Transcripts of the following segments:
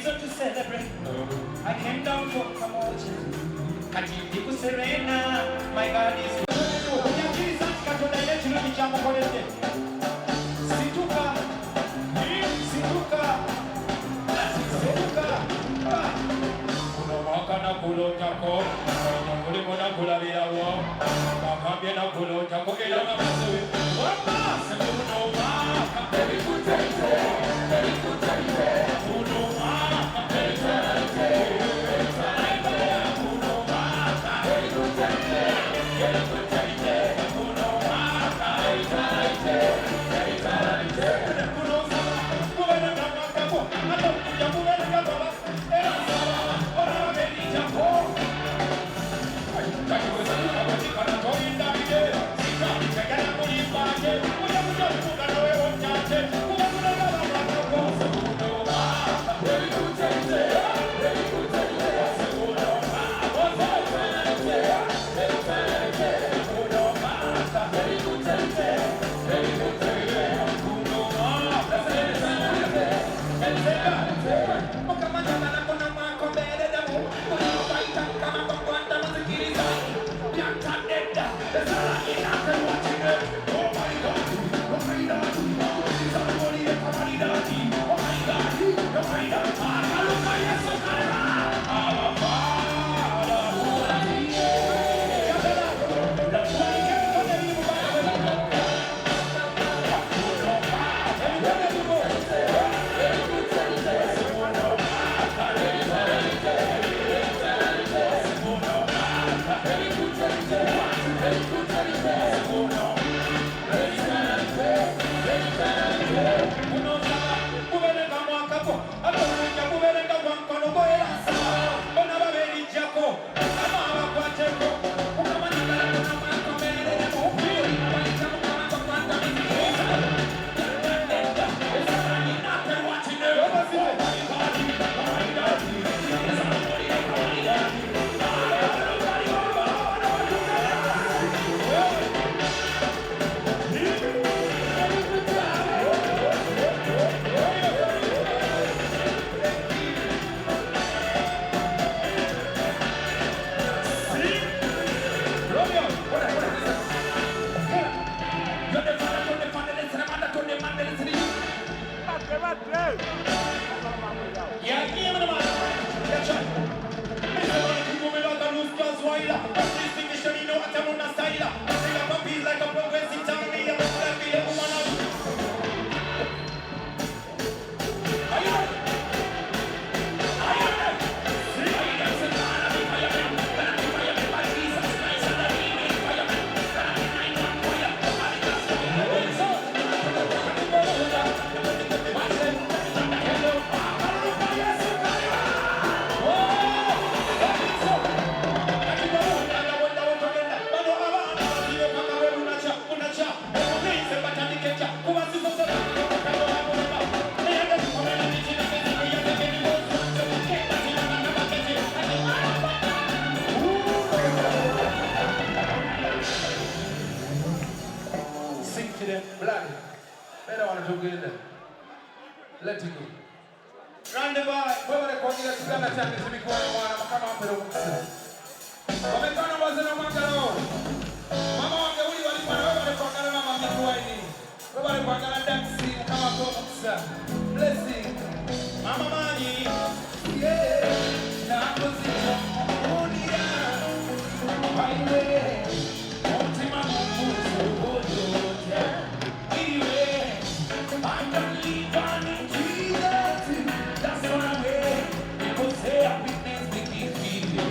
reason to celebrate. I came down for promotion. Kajibu Serena, my God is good. Jesus, Katolaya, Chilamichamo, Situka, Situka, Situka. Kunomaka na kulo tako, Kulimona na kula viawo, Makambia na kulo tako, Ela na masu. Wapa, Semunoma, very good time, very good time. Kunoma, very good time. Let it go. Round the bar, whoever they call you, let's go. Let's go. Let's go. Come on, Pedro. Come on, come on, come on. Mama, I'm the only one who knows how to mama make wine. Nobody can dance. Come on, come on. Blessing. Mama, money. Yeah. Now, position. Only I. Highway. Ultima, anyway, I don't leave on in Jesus. That's what I wear. People say happiness make me feel.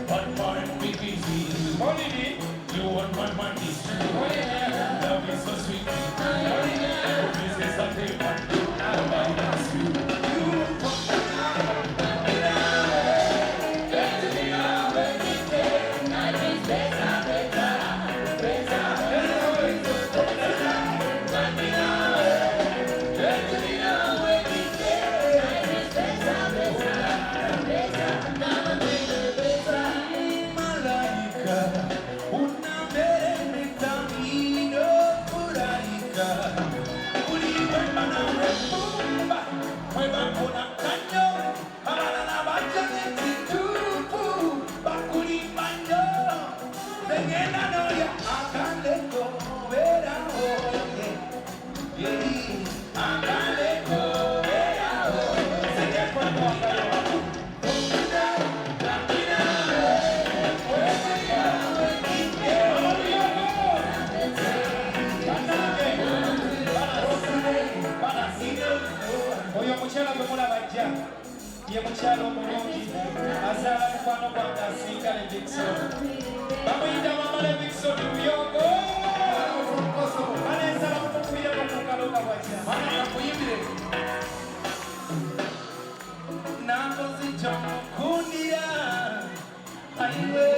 One more make me feel. Holiday, you want one money. Love is so sweet. Holiday, this is something one. Nobody else. Oyo mukyala gwe mulaba ajja ye mukyala omulungi azaala mukwano gwange asinga ne Dickson. Bamuyita Mama Dickson Rubyogo. Baleensala mumukubireko mu ngalo nga bw'ajja. Akuyimbire. Nakoze ky'omukundira ayiwe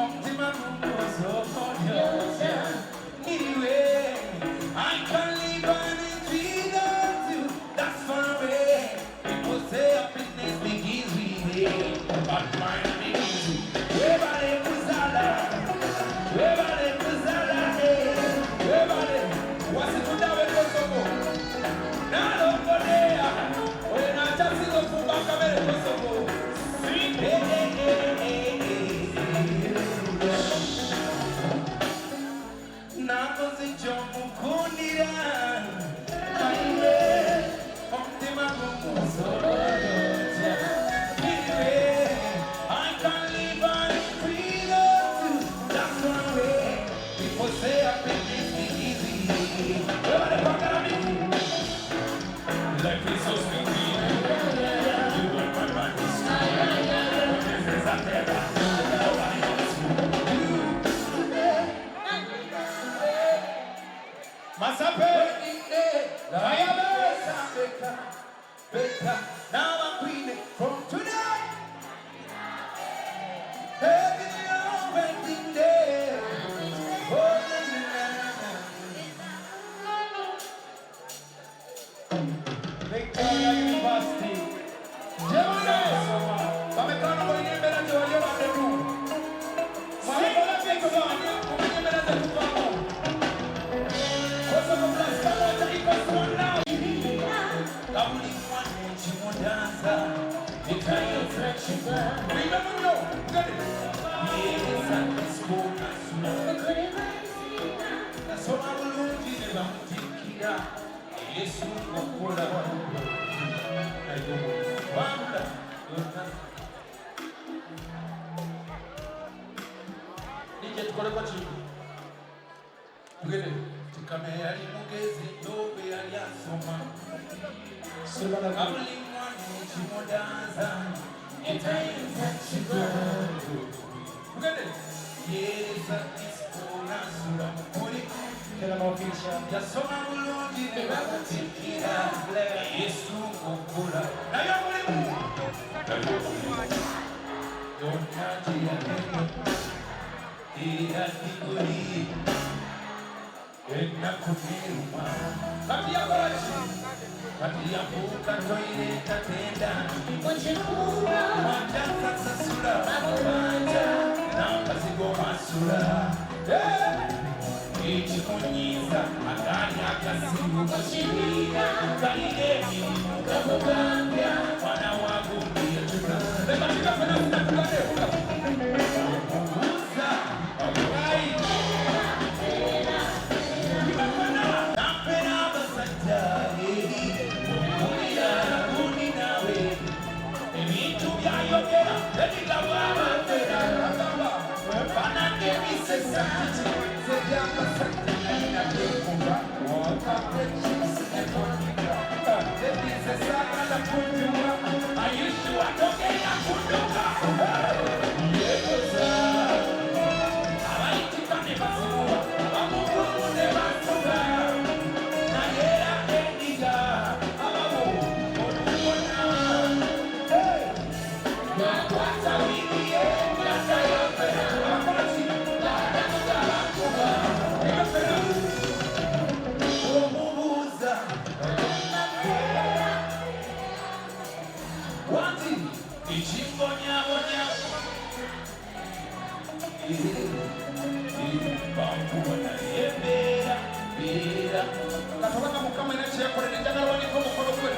omutima gumuzokonyoza niwe I can live on it without you. That's far away. People say happiness begins with me, but mine begins with everybody kuzala, everybody kuzala, everybody. What's it to do with Kosovo? Nalo kodea, oye na chasi lo kumba kamere Kosovo. Nakoze ky'omukundira ayiwe omutima gumuzokonyoza niwe I can live on it without you. That's one way. People say happiness begins with me. Everybody kwagala me. Life is so sweet. You are my majesty. This is a terror. Nobody knows you. Masape, Diana, Beta, now I'm queen from tonight. Having your wedding day. Oh, Victoria University. Gemini, Pamekano, going in better than you are the room. Mahala Victoria, going in better than you are. Katoka mukama ina kyeyakolera enjagala waniko mukono gwe